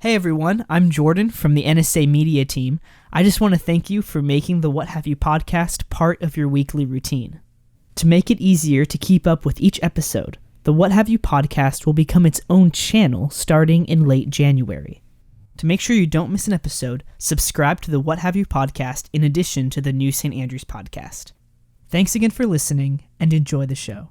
Hey everyone, I'm Jordan from the NSA Media team. I just want to thank you for making the What Have You podcast part of your weekly routine. To make it easier to keep up with each episode, the What Have You podcast will become its own channel starting in late January. To make sure you don't miss an episode, subscribe to the What Have You podcast in addition to the new St. Andrews podcast. Thanks again for listening, and enjoy the show.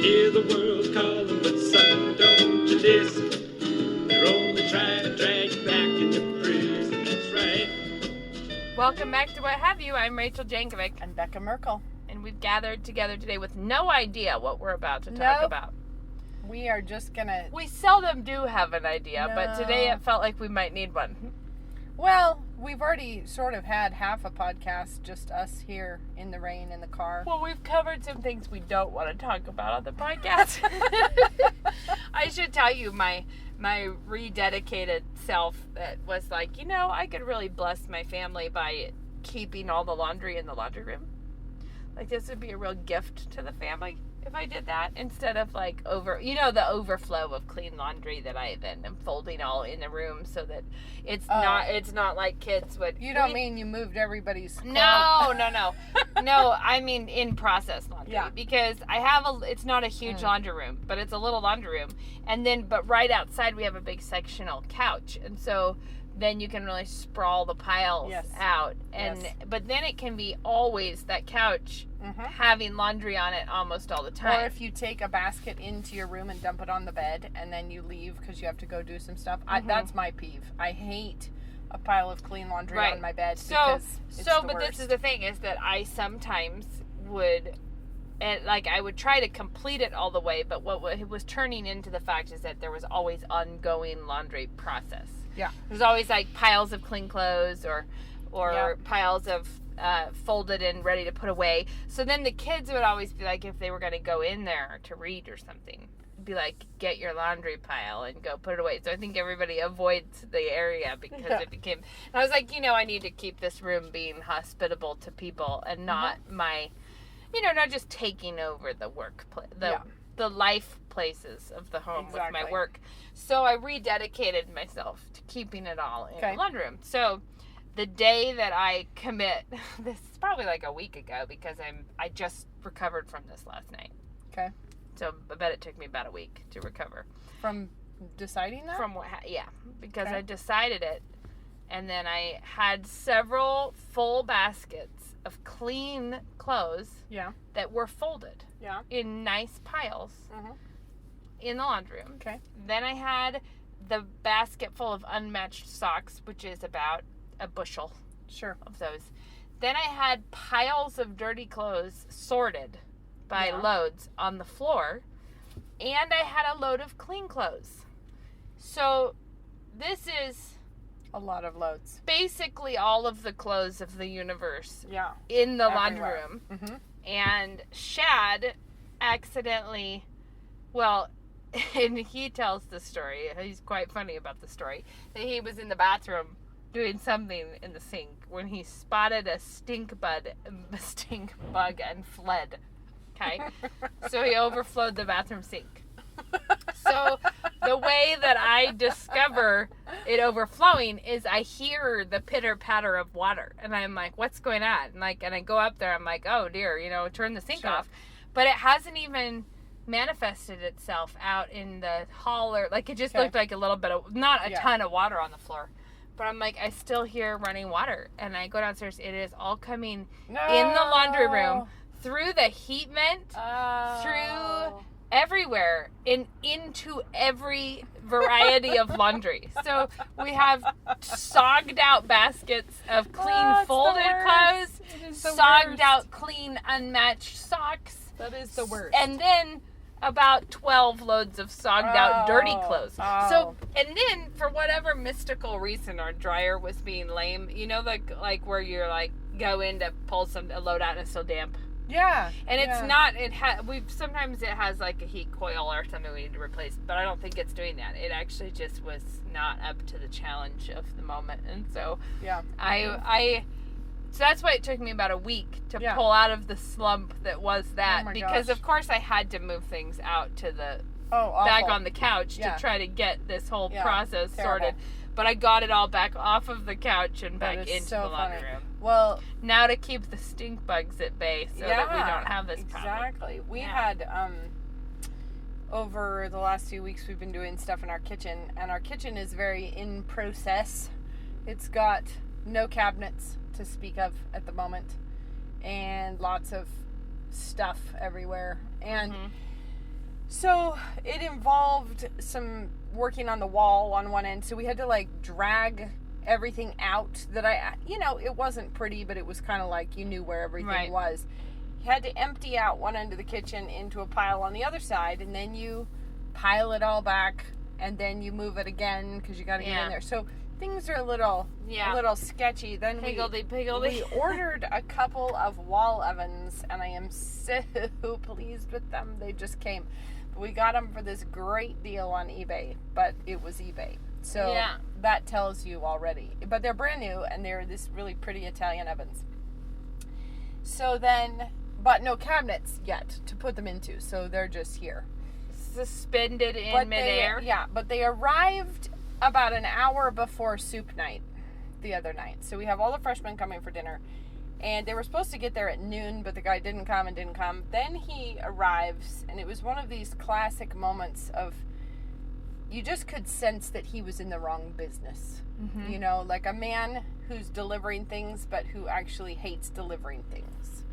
Hear the world calling, but son, don't you listen. They're only trying to drag you back into prison, that's right. Welcome back to What Have You. I'm Rachel Jankovic. And Becca Merkel. And we've gathered together today with no idea what we're about to talk about. We are just gonna... We seldom do have an idea, but today it felt like we might need one. Well, we've already sort of had half a podcast, just us here in the rain in the car. Well, we've covered some things we don't want to talk about on the podcast. I should tell you, my rededicated self that was like, I could really bless my family by keeping all the laundry in the laundry room. Like, this would be a real gift to the family if I did that, instead of like the overflow of clean laundry that I then am folding all in the room so that it's not like kids would. You don't mean you moved everybody's clothes? No. No, I mean in process laundry. Yeah. Because I have it's not a huge laundry room, but it's a little laundry room. But right outside we have a big sectional couch. And so then you can really sprawl the piles out. But then it can be always that couch having laundry on it almost all the time. Or if you take a basket into your room and dump it on the bed and then you leave because you have to go do some stuff. That's my peeve. I hate a pile of clean laundry on my bed because it's the worst. This is the thing, is that I sometimes would... And I would try to complete it all the way, but what it was turning into the fact is that there was always ongoing laundry process. Yeah. There's always piles of clean clothes or piles of folded and ready to put away. So then the kids would always be like, if they were going to go in there to read or something, be like, get your laundry pile and go put it away. So I think everybody avoids the area because it became... And I was like, I need to keep this room being hospitable to people and not my... not just taking over the workplace, the life places of the home with my work. So I rededicated myself to keeping it all in the laundry room. So the day that I commit, this is probably like a week ago because I just recovered from this last night. Okay. So I bet it took me about a week to recover. From deciding that? Because I decided it. And then I had several full baskets of clean clothes that were folded in nice piles in the laundry room. Okay. Then I had the basket full of unmatched socks, which is about a bushel of those. Then I had piles of dirty clothes sorted by loads on the floor. And I had a load of clean clothes. So this is... a lot of loads. Basically all of the clothes of the universe in the laundry room. Mm-hmm. And Shad accidentally, and he tells the story, he's quite funny about the story, that he was in the bathroom doing something in the sink when he spotted a stink bug and fled. Okay? So he overflowed the bathroom sink. So the way that I discover it overflowing is I hear the pitter patter of water, and I'm like, "What's going on?" And I go up there. I'm like, "Oh dear, turn the sink off," but it hasn't even manifested itself out in the hall, or it just looked like a little bit of not a ton of water on the floor. But I'm like, I still hear running water, and I go downstairs. It is all coming in the laundry room through the heat vent, through everywhere and into every variety of laundry. So we have sogged out baskets of clean folded clothes, sogged out clean unmatched socks. That is the worst. And then about 12 loads of sogged out dirty clothes. So, and then for whatever mystical reason our dryer was being lame, like where you're go in to pull a load out and it's still damp. Yeah. And it's not, sometimes it has a heat coil or something we need to replace, but I don't think it's doing that. It actually just was not up to the challenge of the moment. And so I So that's why it took me about a week to pull out of the slump that was that. Because, of course, I had to move things out to the back on the couch to try to get this whole process sorted. But I got it all back off of the couch and back into the laundry room. Well, now to keep the stink bugs at bay so that we don't have this problem. Exactly. We had, over the last few weeks, we've been doing stuff in our kitchen. And our kitchen is very in process. It's got no cabinets to speak of at the moment. And lots of stuff everywhere. And so it involved some working on the wall on one end, so we had to like drag everything out that it wasn't pretty, but it was kind of like you knew where everything was. You had to empty out one end of the kitchen into a pile on the other side, and then you pile it all back, and then you move it again because you got to get in there. So things are a little sketchy. Then we ordered a couple of wall ovens, and I am so pleased with them. They just came. We got them for this great deal on eBay, but it was eBay. So that tells you already. But they're brand new, and they're this really pretty Italian ovens. So then, but no cabinets yet to put them into, so they're just here. Suspended in midair? But they arrived about an hour before soup night the other night. So we have all the freshmen coming for dinner. And they were supposed to get there at noon, but the guy didn't come. Then he arrives, and it was one of these classic moments of, you just could sense that he was in the wrong business. You know, like a man who's delivering things, but who actually hates delivering things.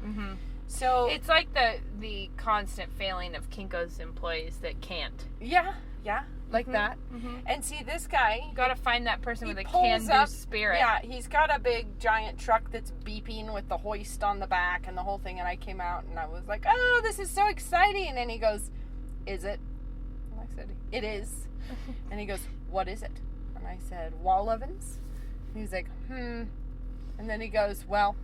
So it's like the constant failing of Kinko's employees that can't. Yeah, like that. And see, this guy, you gotta find that person with a can-do spirit. Yeah, he's got a big giant truck that's beeping with the hoist on the back and the whole thing. And I came out and I was like, "Oh, this is so exciting!" And he goes, "Is it?" And I said, "It is." And he goes, "What is it?" And I said, "Wall ovens." And he's like, And then he goes, "Well,"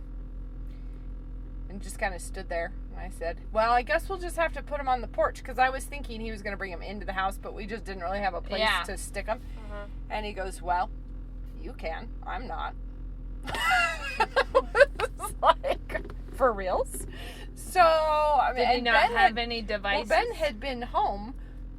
and just kind of stood there. And I said, "Well, I guess we'll just have to put him on the porch," because I was thinking he was going to bring him into the house, but we just didn't really have a place to stick him. And he goes, "Well, you can. I'm not." It's like, for reals? So, I mean, did he not have any devices? Well, Ben had been home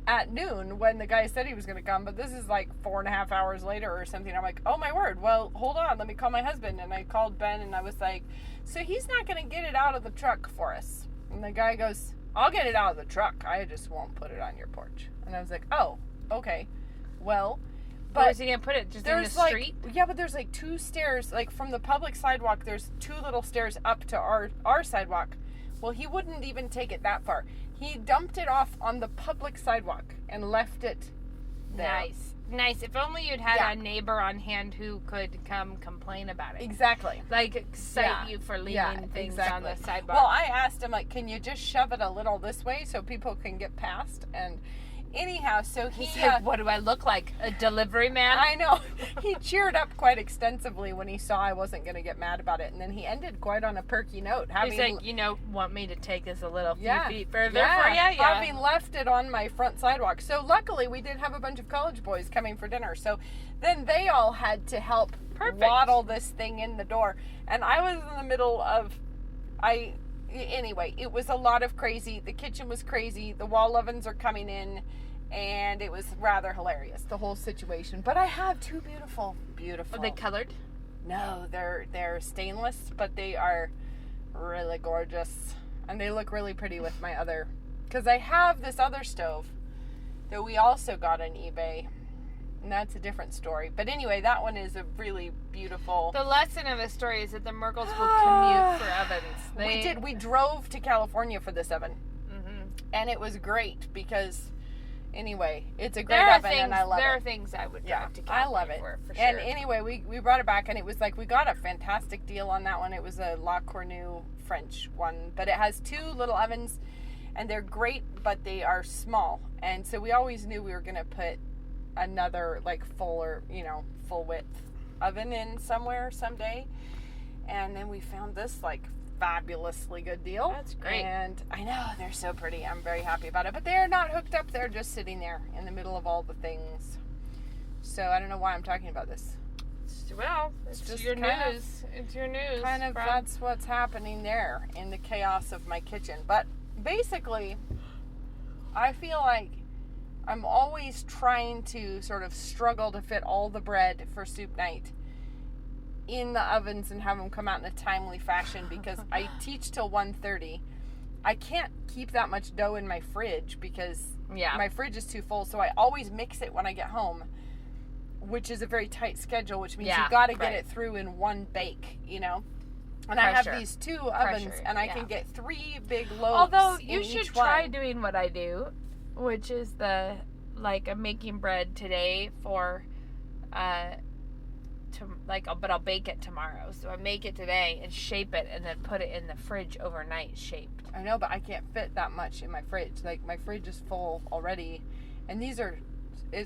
at noon when the guy said he was going to come, but this is like 4.5 hours later or something. I'm like, oh my word, well, hold on, let me call my husband. And I called Ben and I was like, so he's not going to get it out of the truck for us. And the guy goes, I'll get it out of the truck, I just won't put it on your porch. And I was like, oh, okay, well, but where's he going to put it? Just in the street? Yeah, but there's like 2 stairs, like from the public sidewalk, there's 2 little stairs up to our sidewalk. Well, he wouldn't even take it that far. He dumped it off on the public sidewalk and left it there. Nice. If only you'd had a neighbor on hand who could come complain about it. Exactly. Like, cite you for leaving things on the sidewalk. Well, I asked him, like, can you just shove it a little this way so people can get past? And anyhow, so he's like, what do I look like? A delivery man? I know. He cheered up quite extensively when he saw I wasn't going to get mad about it. And then he ended quite on a perky note. He's like, want me to take this a little few feet further for you? Yeah. Having left it on my front sidewalk. So luckily we did have a bunch of college boys coming for dinner. So then they all had to help waddle this thing in the door. And I was in the middle of, anyway, it was a lot of crazy. The kitchen was crazy. The wall ovens are coming in. And it was rather hilarious, the whole situation. But I have 2 beautiful. Are they colored? No, they're stainless, but they are really gorgeous. And they look really pretty with my other, because I have this other stove that we also got on eBay. And that's a different story. But anyway, that one is a really beautiful. The lesson of the story is that the Merkles will commute for ovens. We drove to California for this oven. And it was great because, anyway, it's a great oven and I love it. There are things I would drive to California for sure. And anyway, we brought it back and it was like, we got a fantastic deal on that one. It was a La Cornue French one. But it has 2 little ovens and they're great, but they are small. And so we always knew we were going to put another like full width oven in somewhere someday. And then we found this like fabulously good deal. That's great. And I know, they're so pretty. I'm very happy about it. But they're not hooked up. They're just sitting there in the middle of all the things. So I don't know why I'm talking about this. It's just your kind news. It's your news. Kind of, Rob. that's what's happening there in the chaos of my kitchen. But basically, I feel like I'm always trying to sort of struggle to fit all the bread for soup night in the ovens and have them come out in a timely fashion because I teach till 1:30. I can't keep that much dough in my fridge because my fridge is too full, so I always mix it when I get home, which is a very tight schedule, which means you've got to get it through in one bake, you know? And I have these 2 ovens, and I can get 3 big loaves. Although in you should each try one. doing what I do, which is I'm making bread today for, but I'll bake it tomorrow. So I make it today and shape it, and then put it in the fridge overnight shaped. I know, but I can't fit that much in my fridge. Like, my fridge is full already, and these are.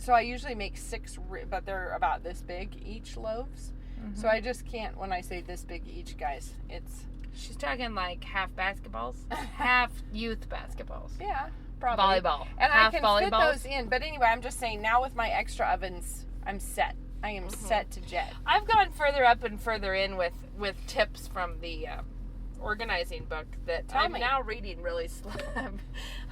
So I usually make 6, but they're about this big each loaves. Mm-hmm. So I just can't. When I say this big each, guys, it's. She's talking like half basketballs, half youth basketballs. Yeah, probably volleyball, and half I can volleyballs. fit those in. But anyway, I'm just saying now with my extra ovens, I'm set. I am set to jet. I've gone further up and further in with tips from the organizing book that I'm now reading really slow.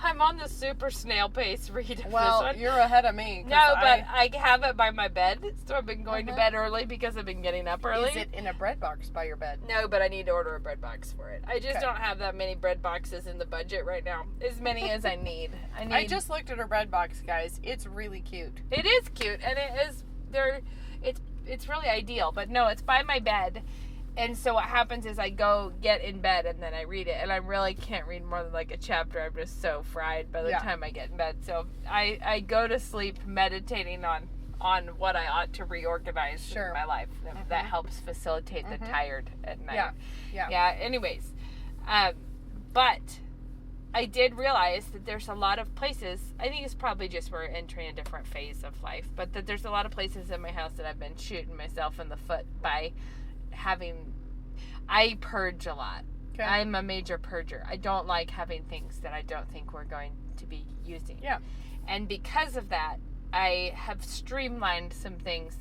I'm on the super snail pace read of this one. You're ahead of me. No, but I have it by my bed, so I've been going to bed early because I've been getting up early. Is it in a bread box by your bed? No, but I need to order a bread box for it. I just don't have that many bread boxes in the budget right now. As many as I need. I just looked at her bread box, guys. It's really cute. It is cute, and it is. It's really ideal, but no, it's by my bed. And so what happens is I go get in bed and then I read it, and I really can't read more than like a chapter. I'm just so fried by the time I get in bed. So I go to sleep meditating on what I ought to reorganize in my life. That helps facilitate the tired at night. Yeah. Anyways, but I did realize that there's a lot of places, I think it's probably just we're entering a different phase of life, but that there's a lot of places in my house that I've been shooting myself in the foot by I purge a lot. Okay. I'm a major purger. I don't like having things that I don't think we're going to be using. Yeah. And because of that, I have streamlined some things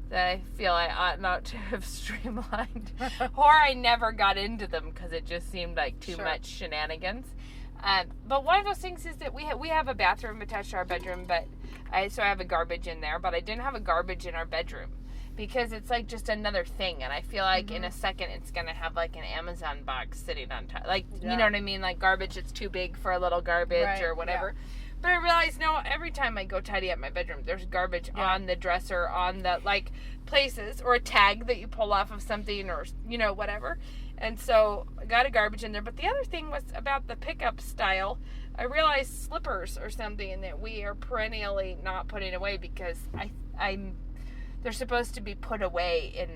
that I feel I ought not to have streamlined. Or I never got into them because it just seemed like too much shenanigans. But one of those things is that we have a bathroom attached to our bedroom, so I have a garbage in there, but I didn't have a garbage in our bedroom. Because it's like just another thing, and I feel like in a second it's gonna have like an Amazon box sitting on top, like you know what I mean, like garbage that's too big for a little garbage or whatever. But I realized no, every time I go tidy up my bedroom, there's garbage on the dresser, on the like places, or a tag that you pull off of something, or whatever. And so I got a garbage in there. But the other thing was about the pickup style. I realized slippers or something that we are perennially not putting away because they're supposed to be put away in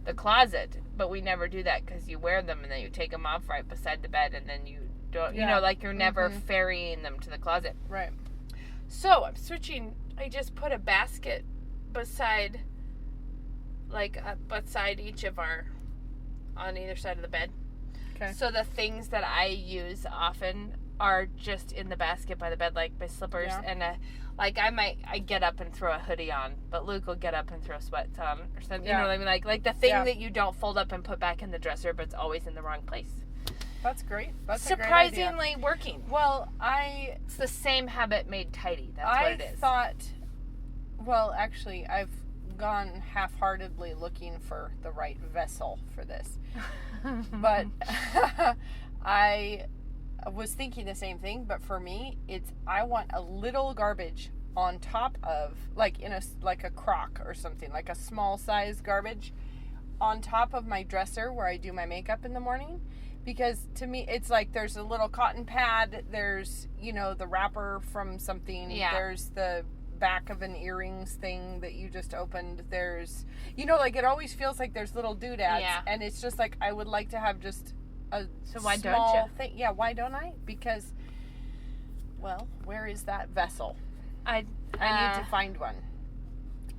the closet, but we never do that because you wear them and then you take them off right beside the bed, and then you don't, like you're never ferrying them to the closet. Right. So I'm switching. I just put a basket beside each of on either side of the bed. Okay. So the things that I use often are just in the basket by the bed, like my slippers and I get up and throw a hoodie on, but Luke will get up and throw sweats on or something. You know what I mean? Like the thing that you don't fold up and put back in the dresser, but it's always in the wrong place. That's great. That's surprisingly working. Well, it's the same habit made tidy. That's what it is. Actually, I've gone half-heartedly looking for the right vessel for this, but I was thinking the same thing, but for me, I want a little garbage on top of, like in a crock or something, like a small size garbage on top of my dresser where I do my makeup in the morning, because to me, it's like there's a little cotton pad, there's, the wrapper from something, there's the back of an earrings thing that you just opened, there's, like it always feels like there's little doodads, and it's just like I would like to have just so why don't you? Thing. Yeah, why don't I? Because, where is that vessel? I need to find one.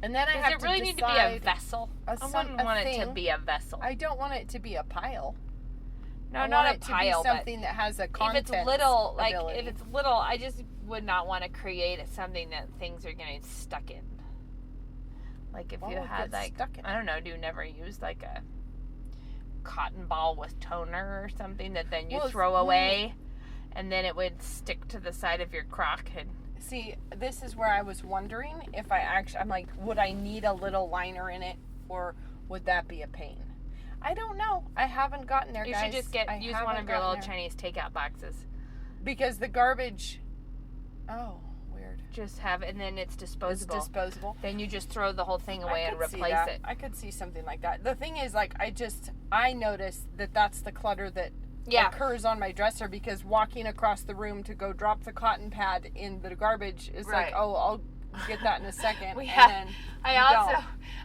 And then I have to decide. Does it really need to be a vessel? I wouldn't want it to be a vessel. I don't want it to be a pile. No, not a pile, but something that has a content. If it's little, I just would not want to create something that things are getting stuck in. Like if Well, you it had gets like, stuck in I don't know, do you never use like a cotton ball with toner or something that then you throw away and then it would stick to the side of your crock? And See, this is where I was wondering if I'm like, would I need a little liner in it, or would that be a pain? I don't know. I haven't gotten there, you guys. should just use one of your little Chinese takeout boxes. Because the garbage... Oh, weird. Just have, and then it's disposable. It's disposable. Then you just throw the whole thing away and replace it. I could see something like that. The thing is, like, I noticed that's the clutter that occurs on my dresser, because walking across the room to go drop the cotton pad in the garbage is like, oh, I'll get that in a second. I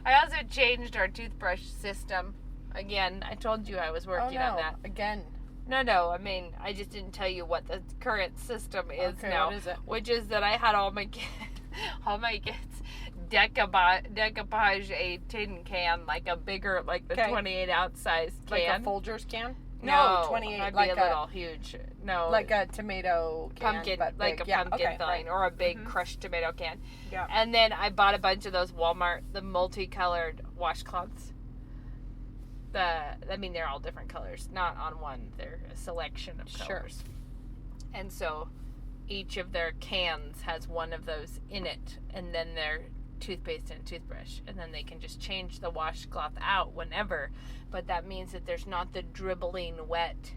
also changed our toothbrush system. Again, I told you I was working on that. Again. No, I mean, I just didn't tell you what the current system is now. What is it? Which is that I had all my kids decoupage a tin can, like a bigger, like the 28 ounce size can. Like a Folgers can? No, 28, I'd like be a little huge. No. Like a tomato can, pumpkin, but like big. a pumpkin thing, or a big crushed tomato can. Yeah. And then I bought a bunch of those Walmart, the multicolored washcloths. They're all different colors, not on one. They're a selection of colors. And so each of their cans has one of those in it, and then their toothpaste and toothbrush, and then they can just change the washcloth out whenever. But that means that there's not the dribbling wet,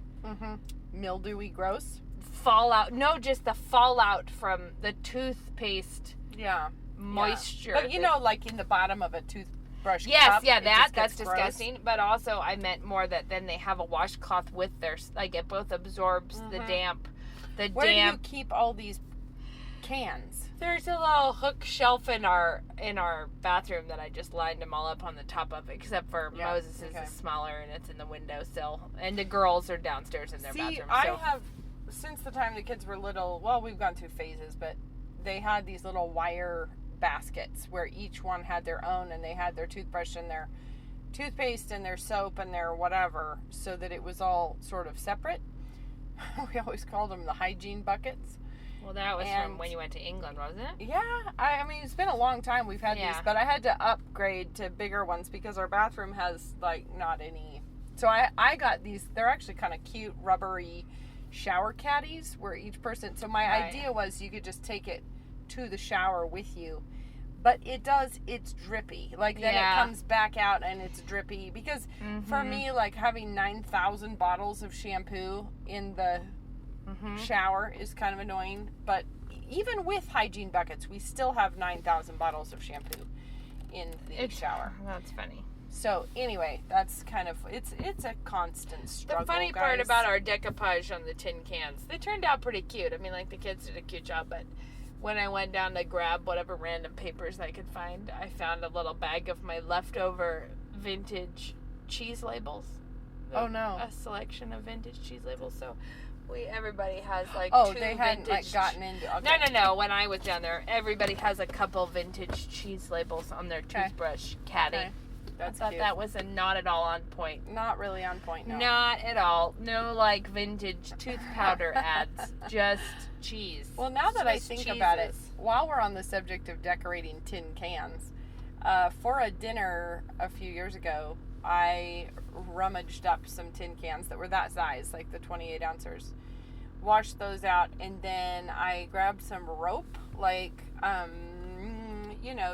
mildewy, gross fallout. No, just the fallout from the toothpaste. Moisture. But like in the bottom of a toothbrush. Yes, cup, that's disgusting. But also, I meant more that then they have a washcloth with their, like, it both absorbs the damp. Where do you keep all these cans? There's a little hook shelf in our bathroom that I just lined them all up on the top of it, except for Moses is smaller and it's in the windowsill, and the girls are downstairs in their bathroom. I have, since the time the kids were little, well, we've gone through phases, but they had these little wire baskets where each one had their own, and they had their toothbrush and their toothpaste and their soap and their whatever, so that it was all sort of separate. We always called them the hygiene buckets. Well, that was from when you went to England, wasn't it? Yeah. I mean, it's been a long time we've had these, but I had to upgrade to bigger ones because our bathroom has, like, not any. So I got these. They're actually kind of cute, rubbery shower caddies where each person. So my idea was you could just take it to the shower with you. But it's drippy. Like, then it comes back out and it's drippy. Because for me, like, having 9,000 bottles of shampoo in the shower is kind of annoying. But even with hygiene buckets, we still have 9,000 bottles of shampoo in the shower. That's funny. So, anyway, that's kind of, it's a constant struggle, The funny guys. part about our decoupage on the tin cans, they turned out pretty cute. I mean, like, the kids did a cute job, but when I went down to grab whatever random papers I could find, I found a little bag of my leftover vintage cheese labels. Oh, no. A selection of vintage cheese labels. So everybody has like two they hadn't vintage. like gotten into. Okay. No. When I was down there, everybody has a couple vintage cheese labels on their toothbrush caddy. Okay. That's I thought cute. that was not at all on point. Not really on point, no. Not at all. No, like, vintage tooth powder ads. Just cheese. Well, now that I Swiss think about it, cheeses. while we're on the subject of decorating tin cans, for a dinner a few years ago, I rummaged up some tin cans that were that size, like the 28 ounces. Washed those out, and then I grabbed some rope, like,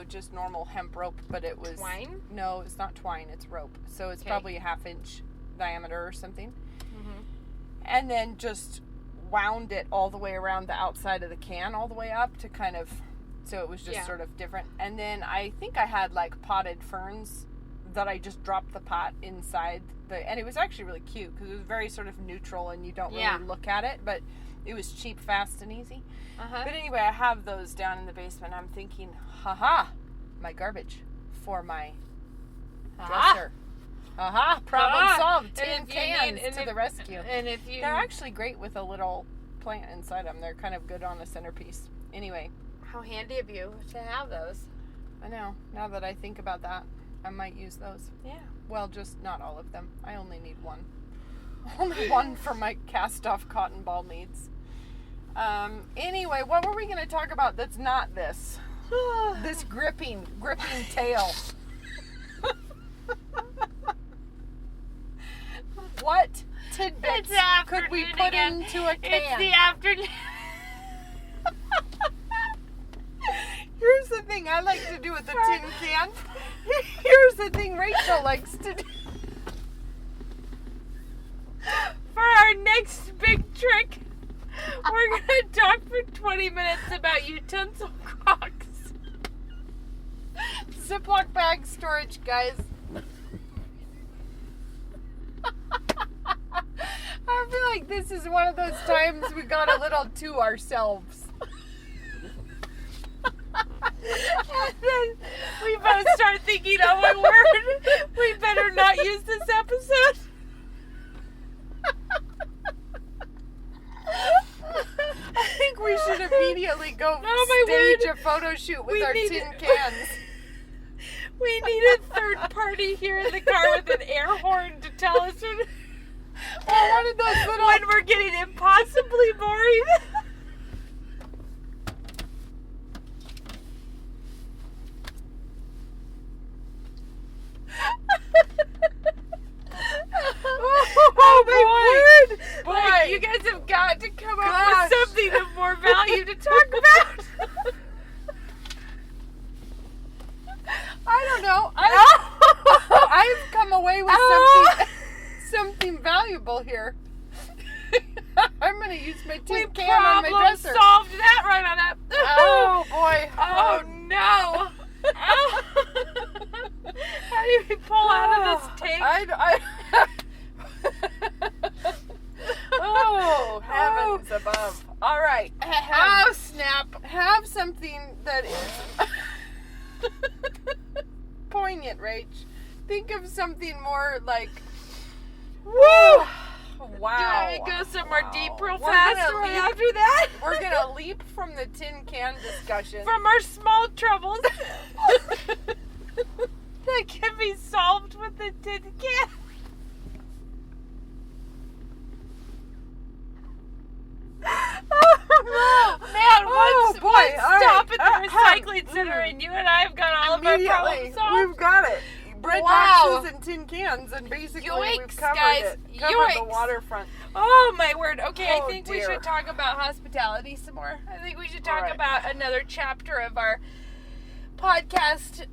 just normal hemp rope, but it was... Twine? No, it's not twine, it's rope. So it's probably a 1/2 inch diameter or something. Mm-hmm. And then just wound it all the way around the outside of the can, all the way up to kind of... So it was just sort of different. And then I think I had, like, potted ferns that I just dropped the pot inside and it was actually really cute because it was very sort of neutral and you don't really look at it, but it was cheap, fast, and easy. But anyway, I have those down in the basement. I'm thinking, my garbage for my dresser. Problem solved. Tin cans to the rescue. And if you... They're actually great with a little plant inside them. They're kind of good on a centerpiece. Anyway. How handy of you to have those. I know. Now that I think about that, I might use those. Yeah. Well, just not all of them. I only need one. Only one for my cast-off cotton ball needs. Anyway, what were we going to talk about that's not this? This gripping tail. What tidbits could we put into a can? It's the afternoon. Here's the thing I like to do with the tin can. Here's the thing Rachel likes to do. For our next big trick, we're going to talk for 20 minutes about utensil crocs. Ziploc bag storage, guys. I feel like this is one of those times we got a little to ourselves. And then we both start thinking, oh my word, we better not use this episode. I think we should immediately go stage a photo shoot with our tin cans. We need a third party here in the car with an air horn to tell us one of those little... when we're getting impossibly boring. Oh my word! Boy. Like, you guys have got to come up with something of more value to talk about. I don't know. I've come away with something valuable here. I'm gonna use my tin can on my dresser. We solved that right on that. Oh boy. Oh no. Oh. How do we pull out of this tank? Oh, heavens above. All right. Oh, snap. Have something that is poignant, Rach. Think of something more like... Woo! Wow. Do you want to go somewhere deep real fast right after that? We're going to leap from the tin can discussion. From our small troubles that can be solved with the tin can. Oh, man, one stop at the recycling center and you and I have got all of our problems solved. We've got it. Bread boxes and tin cans, and basically we've covered it. Covered the waterfront. Oh my word. Okay, Oh, I think we dear. should talk about hospitality some more. I think we should talk about another chapter of our podcast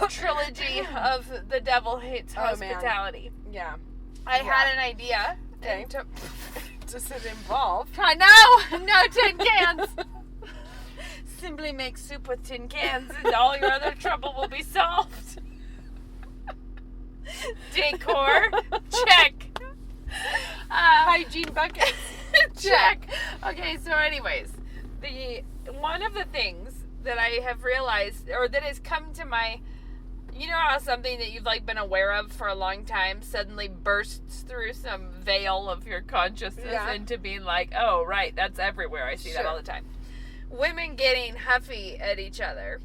trilogy of The Devil Hates Hospitality. Yeah. I had an idea. Okay. Does it involve? No tin cans. Simply make soup with tin cans and all your other trouble will be solved. Decor, check. Hygiene buckets, check. Okay, so anyways, one of the things that I have realized, or that has come to my, you know how something that you've like been aware of for a long time suddenly bursts through some veil of your consciousness into being like, oh right, that's everywhere. I see that all the time. Women getting huffy at each other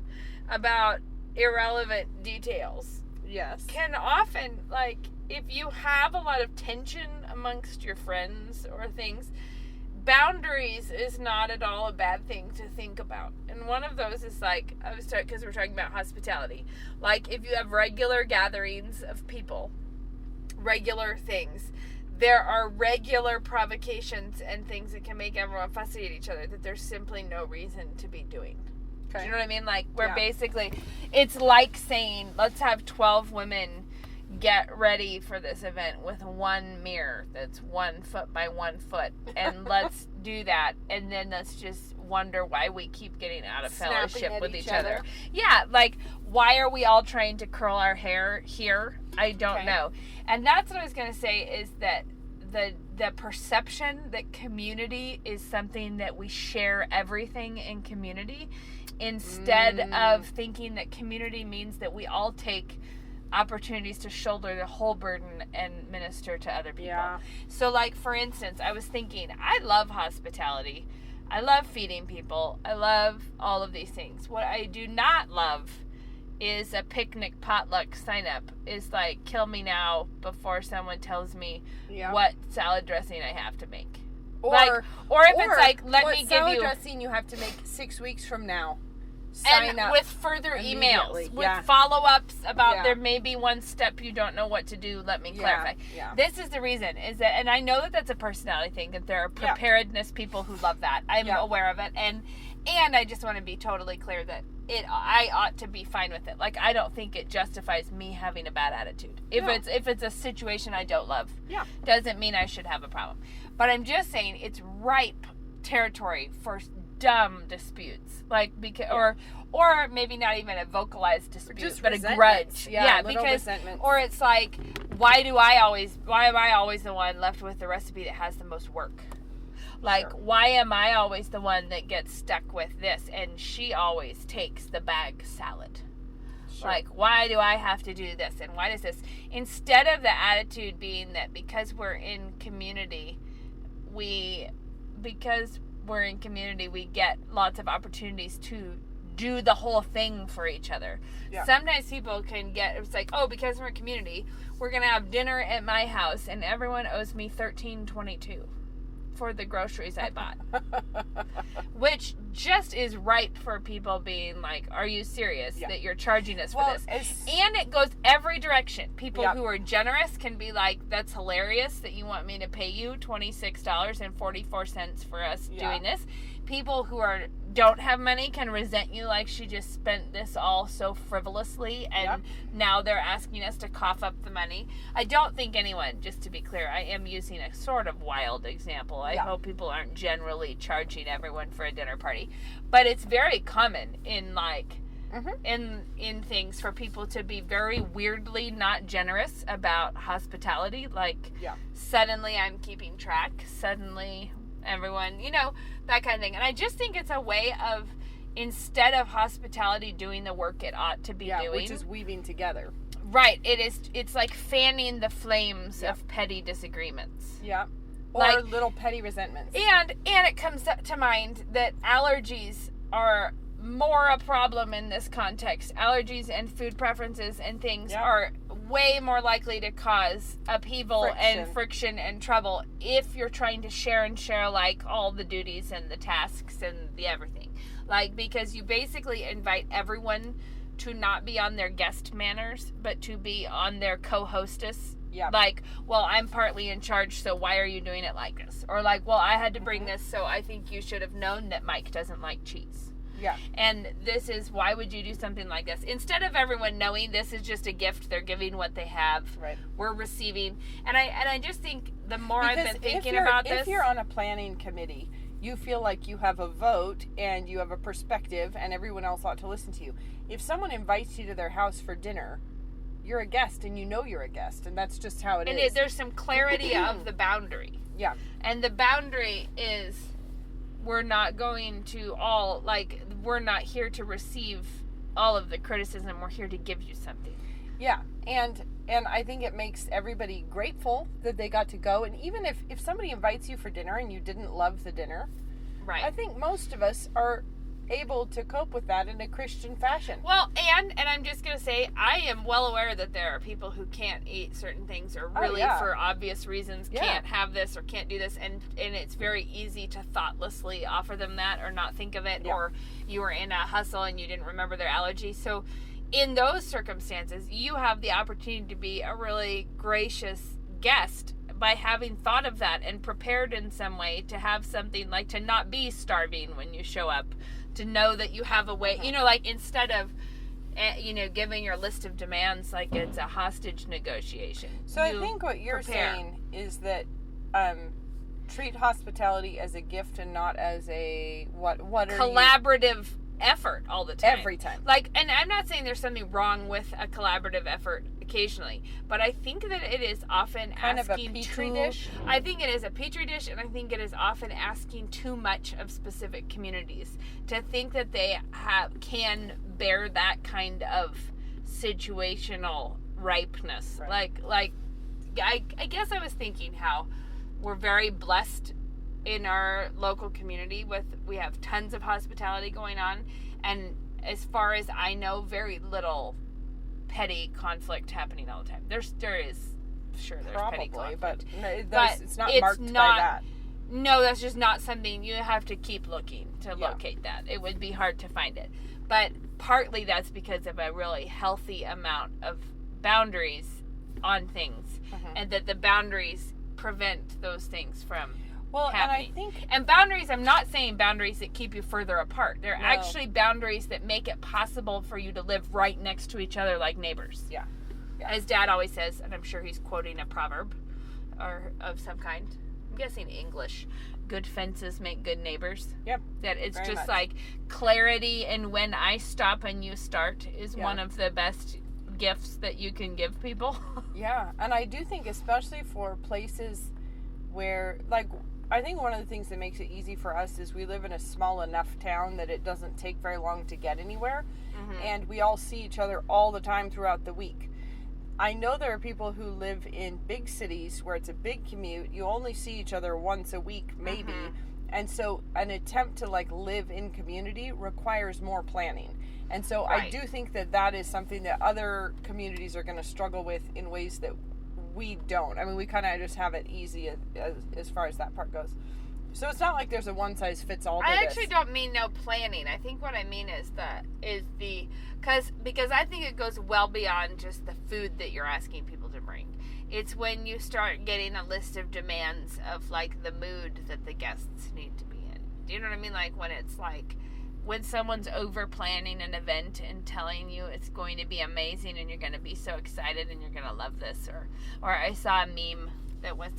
about irrelevant details. Yes. Can often, like, if you have a lot of tension amongst your friends or things, boundaries is not at all a bad thing to think about. And one of those is like, because we're talking about hospitality. Like, if you have regular gatherings of people, regular things, there are regular provocations and things that can make everyone fussy at each other that there's simply no reason to be doing. Okay. Do you know what I mean? Like, where basically, it's like saying, let's have 12 women get ready for this event with one mirror that's 1 foot by 1 foot. And let's do that. And then let's just wonder why we keep getting out of fellowship with each other. Yeah, like, why are we all trying to curl our hair here? I don't know. And that's what I was going to say, is that the perception that community is something that we share everything in community, instead of thinking that community means that we all take opportunities to shoulder the whole burden and minister to other people. Yeah. So, like, for instance, I was thinking, I love hospitality. I love feeding people. I love all of these things. What I do not love is a picnic potluck sign up. Is like, kill me now before someone tells me what salad dressing I have to make. Or if it's like, let me give salad you dressing you have to make 6 weeks from now. Sign and up with further emails, with yeah. follow-ups about Yeah. there may be one step you don't know what to do. Let me clarify. Yeah. This is the reason, is that, and I know that that's a personality thing, that there are preparedness people who love that. I'm aware of it, and I just want to be totally clear that I ought to be fine with it. Like, I don't think it justifies me having a bad attitude. If it's a situation I don't love, doesn't mean I should have a problem. But I'm just saying it's ripe territory for dumb disputes, like, because or maybe not even a vocalized dispute, but a grudge. Because or it's like, why am I always the one left with the recipe that has the most work? Like, why am I always the one that gets stuck with this and she always takes the bag salad? Sure. Like, why do I have to do this, and why does this? Instead of the attitude being that because we're in community, we get lots of opportunities to do the whole thing for each other. Yeah. Sometimes people can get, it's like, oh, because we're a community, we're going to have dinner at my house and everyone owes me $13.22 for the groceries I bought. Which just is ripe for people being like, are you serious that you're charging us for this? And it goes every direction. People who are generous can be like, that's hilarious that you want me to pay you $26.44 for us doing this. People who don't have money can resent you, like she just spent this all so frivolously, and now they're asking us to cough up the money. I don't think anyone, just to be clear, I am using a sort of wild example. I hope people aren't generally charging everyone for a dinner party, but it's very common in like in things for people to be very weirdly not generous about hospitality. Like suddenly I'm keeping track, suddenly everyone, that kind of thing. And I just think it's a way of, instead of hospitality doing the work it ought to be doing, which is weaving together. Right. It's like fanning the flames of petty disagreements. Yeah. Or little petty resentments. And it comes to mind that allergies are more a problem in this context. Allergies and food preferences and things are way more likely to cause upheaval and friction and trouble if you're trying to share like all the duties and the tasks and the everything. Like, because you basically invite everyone to not be on their guest manners, but to be on their co-hostess. Yeah. Like, well, I'm partly in charge, so why are you doing it like this? Or like, well, I had to bring this, so I think you should have known that Mike doesn't like cheese. Yeah. And this is, why would you do something like this? Instead of everyone knowing this is just a gift, they're giving what they have. Right. We're receiving. And I just think the more I've been thinking about this. If you're on a planning committee, you feel like you have a vote and you have a perspective and everyone else ought to listen to you. If someone invites you to their house for dinner, you're a guest and you know you're a guest, and that's just how it is. And there's some clarity of the boundary. Yeah. And the boundary is, we're not going to we're not here to receive all of the criticism. We're here to give you something. Yeah. And I think it makes everybody grateful that they got to go. And even if somebody invites you for dinner and you didn't love the dinner, right? I think most of us are able to cope with that in a Christian fashion. Well, and I'm just going to say, I am well aware that there are people who can't eat certain things, or really for obvious reasons can't have this or can't do this, and it's very easy to thoughtlessly offer them that or not think of it, or you were in a hustle and you didn't remember their allergy. So in those circumstances, you have the opportunity to be a really gracious guest by having thought of that and prepared in some way to have something, like to not be starving when you show up, to know that you have a way, like instead of, giving your list of demands like it's a hostage negotiation. So I think what you're saying is that treat hospitality as a gift and not as a collaborative effort all the time. Every time. Like, and I'm not saying there's something wrong with a collaborative effort occasionally, but I think that it is often kind of a petri dish. I think it is a petri dish, and I think it is often asking too much of specific communities to think that they can bear that kind of situational ripeness. Right. Like I guess I was thinking how we're very blessed in our local community we have tons of hospitality going on, and as far as I know, very little petty conflict happening all the time. There is, sure, there's probably petty conflict, but it's not marked by that. no, that's just not something. You have to keep looking to locate that. It would be hard to find it. But partly that's because of a really healthy amount of boundaries on things, and that the boundaries prevent those things from happening. And boundaries, I'm not saying boundaries that keep you further apart. They're actually boundaries that make it possible for you to live right next to each other like neighbors. Yeah. As Dad always says, and I'm sure he's quoting a proverb or of some kind. I'm guessing English. Good fences make good neighbors. Yep. That it's Very just much. like clarity, and when I stop and you start is one of the best gifts that you can give people. Yeah, and I do think especially for places where, like, I think one of the things that makes it easy for us is we live in a small enough town that it doesn't take very long to get anywhere, and we all see each other all the time throughout the week. I know there are people who live in big cities where it's a big commute. You only see each other once a week, maybe. And so an attempt to like live in community requires more planning. And so I do think that that is something that other communities are going to struggle with in ways that we don't. I mean, we kind of just have it easy as far as that part goes. So it's not like there's a one size fits all. I actually don't mean no planning. I think what I mean is because I think it goes well beyond just the food that you're asking people to bring. It's when you start getting a list of demands of like the mood that the guests need to be in. Do you know what I mean? Like when it's like when someone's over planning an event and telling you it's going to be amazing and you're going to be so excited and you're going to love this, or I saw a meme that was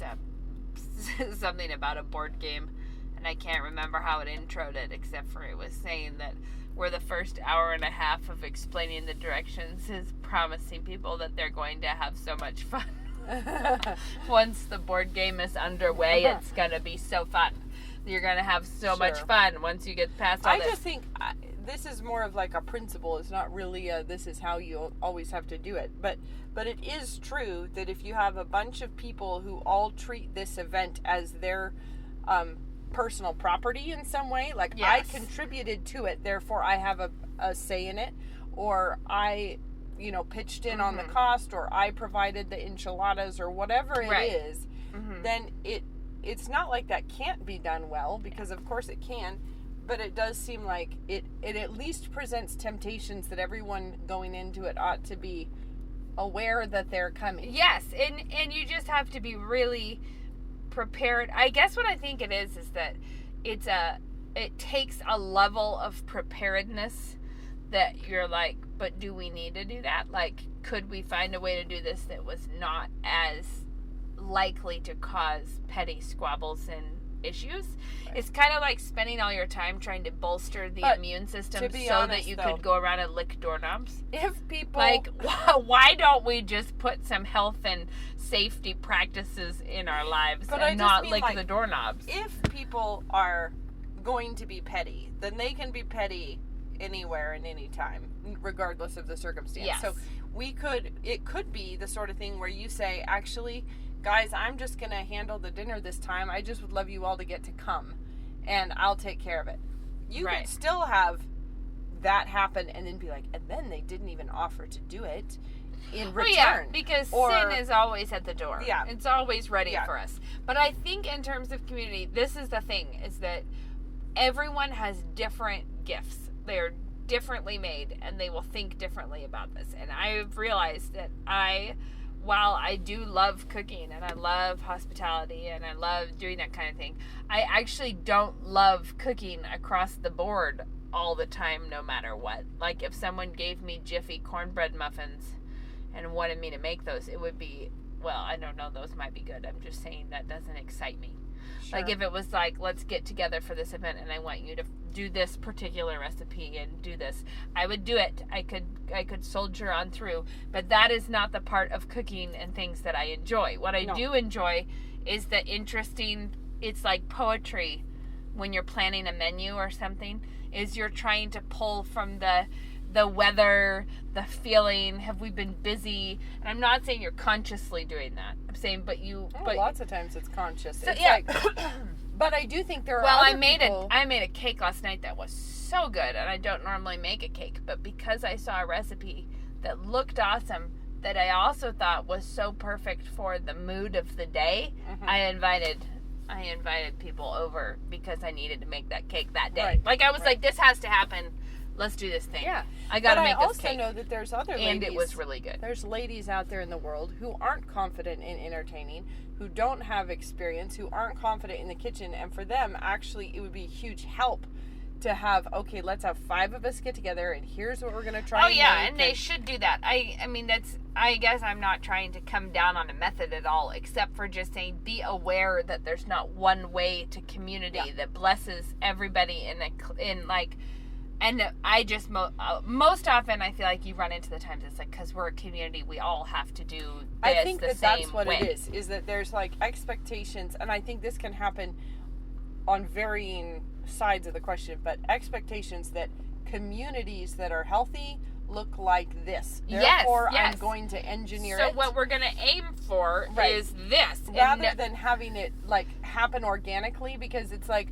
something about a board game, and I can't remember how it introed it, except for it was saying that where the first hour and a half of explaining the directions is promising people that they're going to have so much fun. Once the board game is underway, it's going to be so fun. You're going to have so much fun once you get past all this. I just think this is more of like a principle. It's not really this is how you always have to do it. But it is true that if you have a bunch of people who all treat this event as their personal property in some way, like I contributed to it, therefore I have a say in it, or I pitched in on the cost, or I provided the enchiladas, or whatever it is, then it's not like that can't be done well, because of course it can, but it does seem like it at least presents temptations that everyone going into it ought to be aware that they're coming. Yes, and you just have to be really prepared. I guess what I think it is that it takes a level of preparedness that you're like, but do we need to do that? Like, could we find a way to do this that was not as likely to cause petty squabbles and issues? It's kind of like spending all your time trying to bolster the immune system so that you could go around and lick doorknobs. If people like, why don't we just put some health and safety practices in our lives and not lick the doorknobs? If people are going to be petty, then they can be petty anywhere and any time, regardless of the circumstance. Yes. So it could be the sort of thing where you say, actually, guys, I'm just going to handle the dinner this time. I just would love you all to get to come, and I'll take care of it. You could still have that happen and then be like, and then they didn't even offer to do it in return. Well, yeah, because sin is always at the door. Yeah. It's always ready for us. But I think in terms of community, this is the thing, is that everyone has different gifts. They're differently made, and they will think differently about this. And I've realized that while I do love cooking and I love hospitality and I love doing that kind of thing, I actually don't love cooking across the board all the time, no matter what. Like, if someone gave me Jiffy cornbread muffins and wanted me to make those, it would be, well, I don't know, those might be good. I'm just saying that doesn't excite me. Sure. Like, if it was like, let's get together for this event and I want you to do this particular recipe and do this, I would do it. I could soldier on through, but that is not the part of cooking and things that I enjoy. What I do enjoy is the interesting, it's like poetry when you're planning a menu or something, is you're trying to pull from the weather, the feeling, have we been busy? And I'm not saying you're consciously doing that. I'm saying, but lots of times it's conscious. So, it's yeah. like, but I do think there are I made a cake last night that was so good, and I don't normally make a cake, but because I saw a recipe that looked awesome, that I also thought was so perfect for the mood of the day, I invited I invited people over because I needed to make that cake that day. Right. Like, I was like, this has to happen. Let's do this thing. Yeah. I got to make this But I also know that there's other ladies. And it was really good. There's ladies out there in the world who aren't confident in entertaining, who don't have experience, who aren't confident in the kitchen. And for them, actually, it would be a huge help to have, okay, let's have 5 of us get together and here's what we're going to try. Oh, yeah, and they should do that. I mean, I guess I'm not trying to come down on a method at all, except for just saying be aware that there's not one way to community that blesses everybody and I just, most often I feel like you run into the times it's like, because we're a community, we all have to do this I think the that same that's what way. it is that there's like expectations, and I think this can happen on varying sides of the question, but expectations that communities that are healthy look like this. Therefore, yes. I'm going to engineer So it. what we're going to aim for is this. Rather than having it like happen organically, because it's like,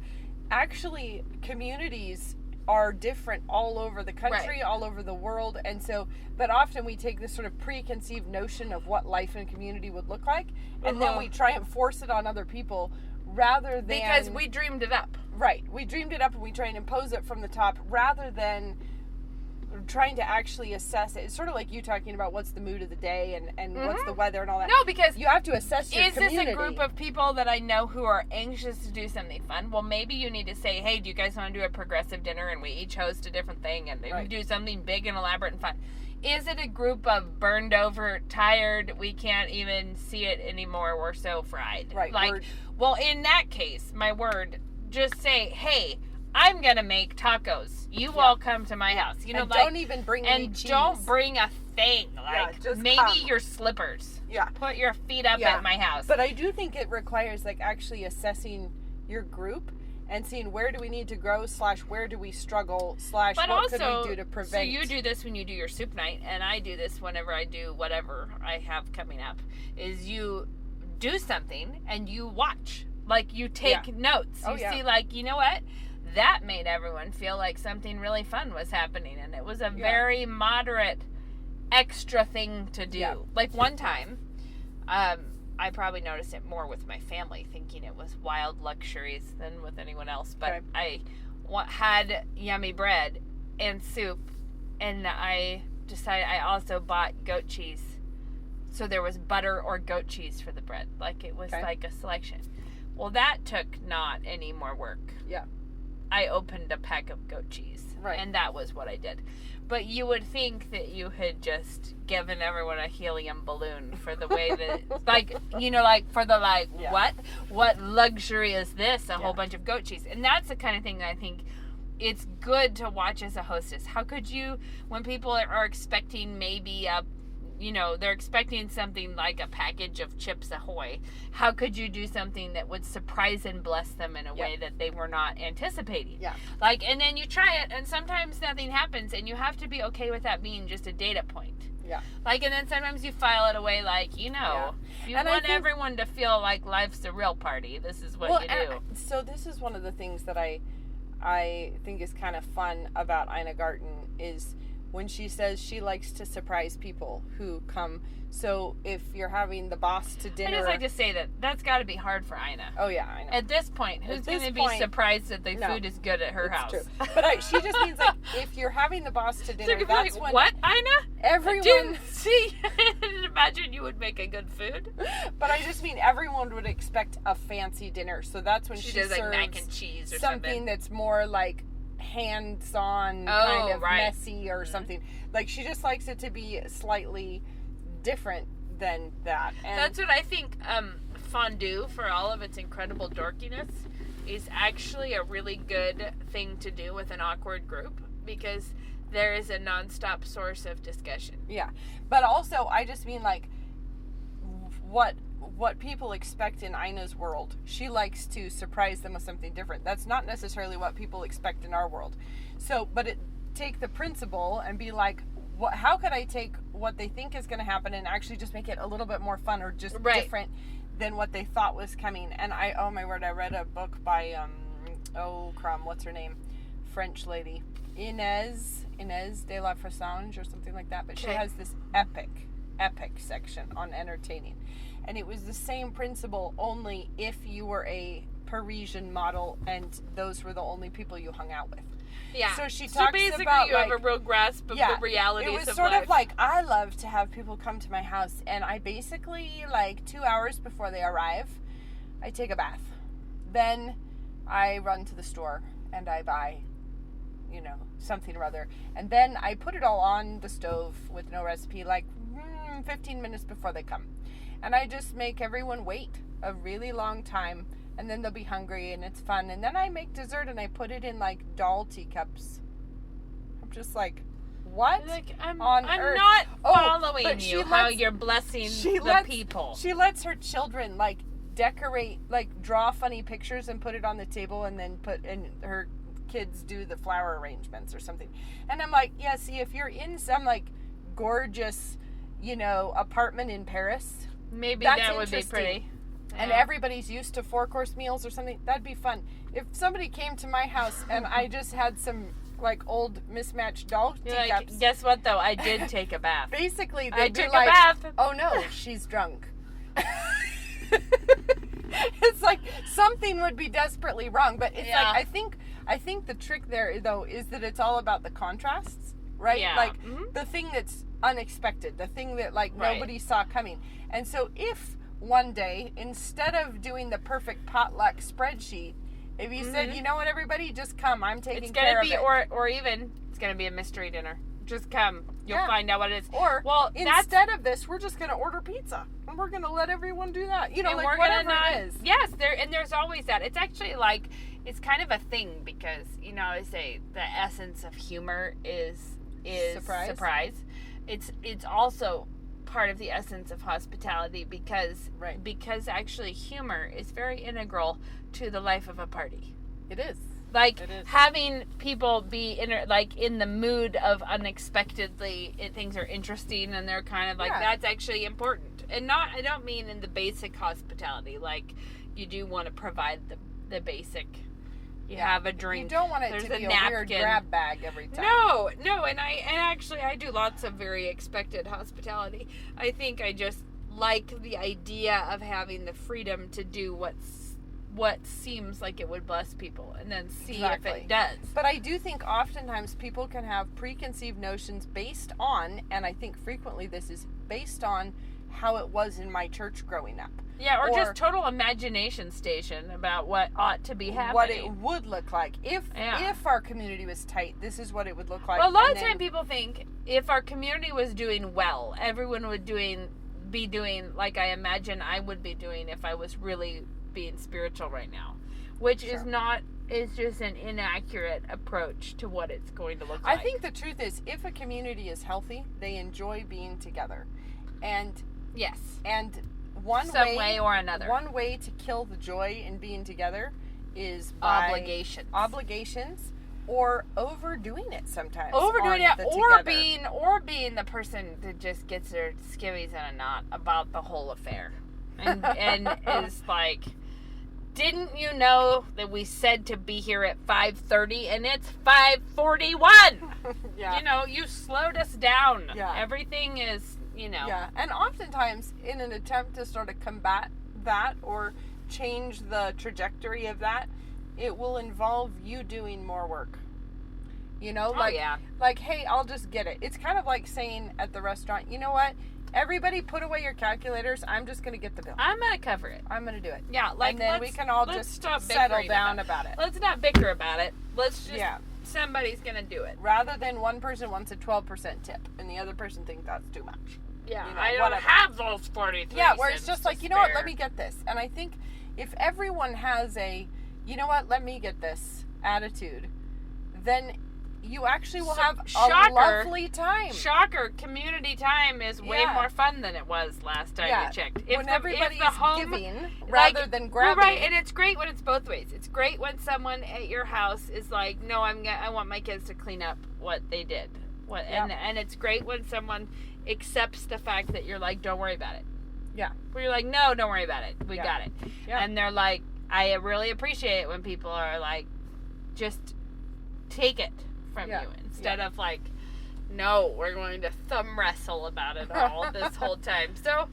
actually, communities are different all over the country, all over the world, and so, but often we take this sort of preconceived notion of what life in a community would look like, and then we try and force it on other people, rather than... Because we dreamed it up. Right. We dreamed it up and we try and impose it from the top, rather than trying to actually assess it. It's sort of like you talking about what's the mood of the day and what's the weather and all that. No, because you have to assess your community. Is this a group of people that I know who are anxious to do something fun? Well, maybe you need to say, hey, do you guys want to do a progressive dinner and we each host a different thing and we do something big and elaborate and fun? Is it a group of burned over, tired, we can't even see it anymore, we're so fried? Right. Like, well, in that case, my word, just say, hey, I'm gonna make tacos. You all come to my house. You know, and like, don't even bring any cheese. Don't bring a thing. Like, just maybe come. your slippers. Yeah. Put your feet up at my house. But I do think it requires like actually assessing your group and seeing where do we need to grow / where do we struggle / what could we do to prevent. So you do this when you do your soup night, and I do this whenever I do whatever I have coming up, is you do something and you watch. Like, you take notes. You see, like, you know what? That made everyone feel like something really fun was happening, and it was a very moderate extra thing to do. Yeah. Like, one time, I probably noticed it more with my family, thinking it was wild luxuries than with anyone else, but I had yummy bread and soup, and I decided I also bought goat cheese. So there was butter or goat cheese for the bread. Like, it was like a selection. Well, that took not any more work. Yeah. I opened a pack of goat cheese. Right. And that was what I did. But you would think that you had just given everyone a helium balloon for the way that, like, you know, like, for the, like, what luxury is this? A whole bunch of goat cheese. And that's the kind of thing that I think it's good to watch as a hostess. How could you, when people are expecting maybe they're expecting something like a package of Chips Ahoy. How could you do something that would surprise and bless them in a way that they were not anticipating? Yeah. Like, and then you try it, and sometimes nothing happens, and you have to be okay with that being just a data point. Yeah. Like, and then sometimes you file it away, like, if you want everyone to feel like life's a real party, this is what you do. So this is one of the things that I think is kind of fun about Ina Garten is when she says she likes to surprise people who come. So if you're having the boss to dinner... I just like to say that's got to be hard for Ina. Oh, yeah, I know. At this point, who's going to be surprised that the food is good at her house? True. But she just means, like, if you're having the boss to dinner, so that's like, when... What, Ina? Everyone... I didn't imagine you would make a good food. But I just mean everyone would expect a fancy dinner. So that's when she does, serves like, mac and cheese or something that's more, like, hands-on, kind of messy or something. Like, she just likes it to be slightly different than that. And that's what I think fondue, for all of its incredible dorkiness, is actually a really good thing to do with an awkward group, because there is a nonstop source of discussion. Yeah. But also, I just mean, like, what people expect in Ina's world, she likes to surprise them with something different. That's not necessarily what people expect in our world. So, but take the principle and be like, how could I take what they think is going to happen and actually just make it a little bit more fun or just different than what they thought was coming? And oh my word, I read a book by, what's her name? French lady. Inez de la Fressange or something like that. But she has this epic section on entertaining. And it was the same principle, only if you were a Parisian model and those were the only people you hung out with. Yeah. So she talks basically about, you have a real grasp of the realities of life. It was sort of like, I love to have people come to my house, and I basically, like, 2 hours before they arrive, I take a bath. Then I run to the store and I buy, something or other. And then I put it all on the stove with no recipe, like 15 minutes before they come. And I just make everyone wait a really long time. And then they'll be hungry and it's fun. And then I make dessert and I put it in like doll teacups. I'm just like, what? Like, I'm on earth? not following but you how you're blessing the people. She lets her children like decorate, like draw funny pictures and put it on the table, and then her kids do the flower arrangements or something. And I'm like, yeah, see, if you're in some like gorgeous, apartment in Paris, maybe that would be pretty. And everybody's used to 4-course meals or something, that'd be fun. If somebody came to my house and I just had some like old mismatched doll teacups. Like, guess what though? I did take a bath. Basically, I they'd be took like, a bath. oh no, she's drunk. It's like something would be desperately wrong, but it's like I think the trick there though is that it's all about the contrasts, right? Yeah. Like the thing that's unexpected, the thing that like nobody saw coming. And so if one day, instead of doing the perfect potluck spreadsheet, if you said, you know what, everybody, just come, I'm taking care of it. Or even it's gonna be a mystery dinner. Just come. You'll find out what it is. Or, instead of this, we're just going to order pizza. And we're going to let everyone do that. And like whatever it is. Yes, there's always that. It's actually like, it's kind of a thing because, I say the essence of humor is surprise. It's also part of the essence of hospitality because actually humor is very integral to the life of a party. It is. Like, having people be in the mood of unexpectedly, things are interesting and they're kind of like, that's actually important. And I don't mean in the basic hospitality, like, you do want to provide the basic, have a drink. You don't want it to be a weird grab bag every time. No, and I do lots of very expected hospitality. I think I just like the idea of having the freedom to do what seems like it would bless people and then see if it does. But I do think oftentimes people can have preconceived notions based on, and I think frequently this is based on how it was in my church growing up. Yeah, or just total imagination station about what ought to be happening. What it would look like. If our community was tight, this is what it would look like. Well, a lot of time people think if our community was doing well, everyone would be doing like I imagine I would be doing if I was really being spiritual right now, which is just an inaccurate approach to what it's going to look like. I think the truth is, if a community is healthy, they enjoy being together, and one way or another, one way to kill the joy in being together is by obligations or overdoing it sometimes. Or being the person that just gets their skivvies in a knot about the whole affair, and is like, didn't you know that we said to be here at 5:30 and it's 5:41? You slowed us down. Yeah. Everything is, Yeah, and oftentimes in an attempt to sort of combat that or change the trajectory of that, it will involve you doing more work. Like, hey, I'll just get it. It's kind of like saying at the restaurant, you know what? Everybody put away your calculators. I'm just going to get the bill. I'm going to cover it. I'm going to do it. Yeah, and then we can all just settle down about it. Let's not bicker about it. Let's just, somebody's going to do it. Rather than one person wants a 12% tip and the other person thinks that's too much. Yeah, I don't have those 43 Yeah, where it's just like, you know what, let me get this. And I think if everyone has a, you know what, let me get this attitude, then you actually will have a lovely time. Shocker, community time is way more fun than it was last time we checked. When everybody is giving rather than grabbing. Right, and it's great when it's both ways. It's great when someone at your house is like, no, I want my kids to clean up what they did. And it's great when someone accepts the fact that you're like, don't worry about it. Yeah. Where you're like, no, don't worry about it. We got it. Yeah. And they're like, I really appreciate it when people are like, just take it from you instead of like, no, we're going to thumb wrestle about it all this whole time. So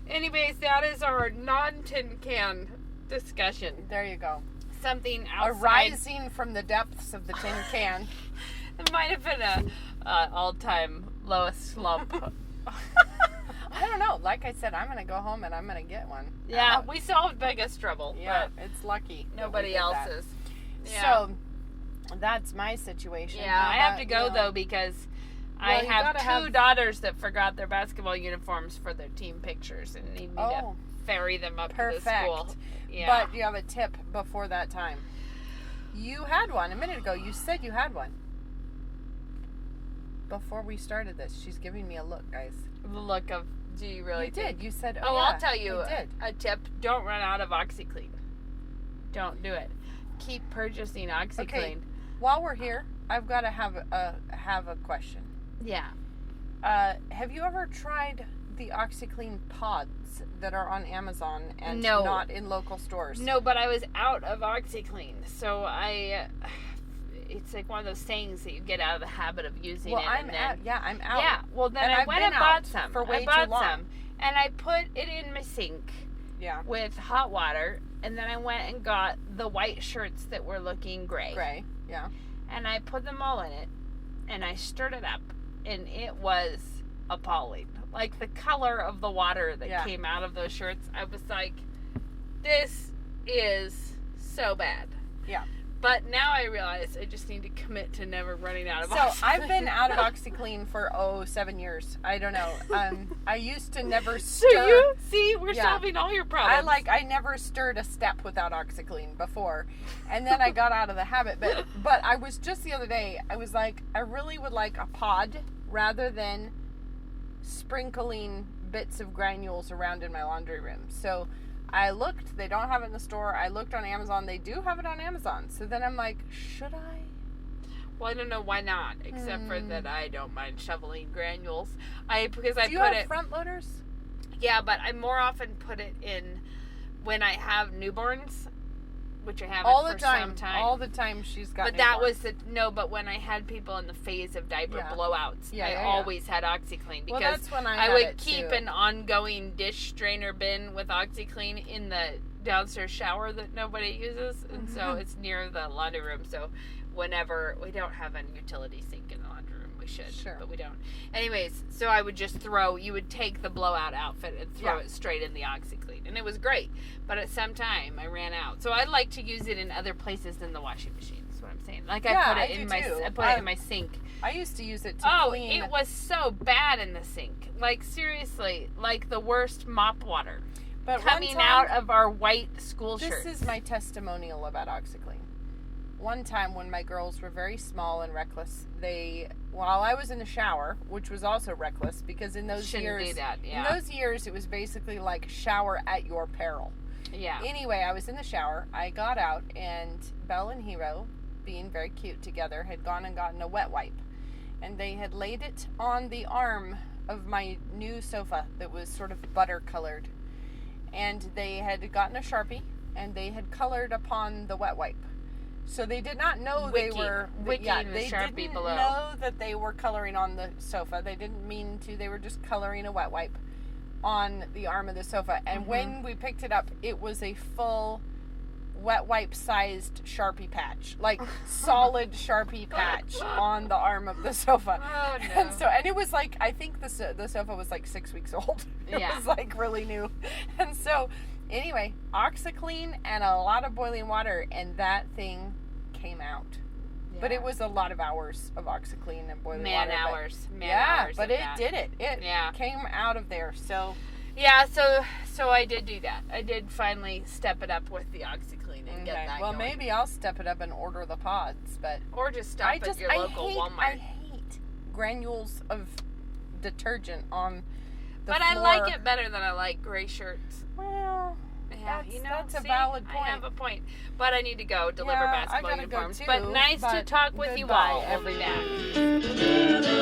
Anyways, that is our non-tin can discussion. There you go. Something outside. Arising from the depths of the tin can. It might have been a all-time lowest slump. I don't know. Like I said, I'm going to go home and I'm going to get one. Yeah, we solved biggest trouble. Yeah, but it's lucky. nobody else's. Yeah. So, that's my situation. Yeah, I have to go, though, because I have two daughters that forgot their basketball uniforms for their team pictures and need me to ferry them up to the school. Yeah. But you have a tip before that time. You had one a minute ago. You said you had one. Before we started this, she's giving me a look, guys. The look of, do you really think? Did. You said, I'll tell you a tip. Don't run out of OxyClean. Don't do it. Keep purchasing OxyClean. Okay. While we're here, I've got to have a question. Yeah. Have you ever tried the OxyClean pods that are on Amazon and not in local stores? No, but I was out of OxyClean, so it's like one of those sayings that you get out of the habit of using it. I'm out. Yeah, well then I went and bought some. I bought some, and I put it in my sink with hot water, and then I went and got the white shirts that were looking gray. Gray, yeah. And I put them all in it, and I stirred it up, and it was appalling. Like the color of the water that came out of those shirts, I was like, this is so bad. Yeah. But now I realize I just need to commit to never running out of OxyClean. So I've been out of OxyClean for 7 years. I don't know. I used to never stir. So you see, we're solving all your problems. I never stirred a step without OxyClean before, and then I got out of the habit. But I was just the other day. I was like, I really would like a pod rather than sprinkling bits of granules around in my laundry room. So I looked, they don't have it in the store. I looked on Amazon, they do have it on Amazon. So then I'm like, should I? Well, I don't know why not, except for that I don't mind shoveling granules. Do you have front loaders? Yeah, but I more often put it in when I have newborns, which I haven't for some time. All the time she's got. But that was but when I had people in the phase of diaper blowouts, I always had OxyClean because that's when I would keep an ongoing dish strainer bin with OxyClean in the downstairs shower that nobody uses, and so it's near the laundry room. So whenever we don't have a utility sink in the laundry room, we should, but we don't. Anyways, so I would just you would take the blowout outfit and throw it straight in the OxyClean, and it was great. But at some time, I ran out. So I'd like to use it in other places than the washing machine. That's what I'm saying. Like I put it in my sink. I used to use it to clean. It was so bad in the sink. Like seriously, like the worst mop water coming out of our white school shirts. This is my testimonial about OxyClean. One time when my girls were very small and reckless, while I was in the shower, which was also reckless because in those years it was basically like shower at your peril. Yeah. Anyway, I was in the shower. I got out, and Belle and Hero, being very cute together, had gone and gotten a wet wipe. And they had laid it on the arm of my new sofa that was sort of butter-colored. And they had gotten a Sharpie, and they had colored upon the wet wipe. So they did not know they were... they didn't know that they were coloring on the sofa. They didn't mean to. They were just coloring a wet wipe on the arm of the sofa. And when we picked it up, it was a full wet wipe sized Sharpie patch, like solid Sharpie patch on the arm of the sofa. Oh no. And it was like, I think the sofa was like 6 weeks old. It was like really new. And so anyway, OxyClean and a lot of boiling water, and that thing came out. Yeah. But it was a lot of hours of OxyClean and boiling water. Hours. But it did it. It came out of there. So yeah, so I did do that. I did finally step it up with the OxyClean and get that Well, going. maybe I'll step it up and order the pods, or just stop at your local Walmart. I hate granules of detergent on the floor. But I like it better than I like gray shirts. Well, that's a valid point. I have a point. But I need to go deliver basketball uniforms. Go too, but nice to talk with you all. Every day.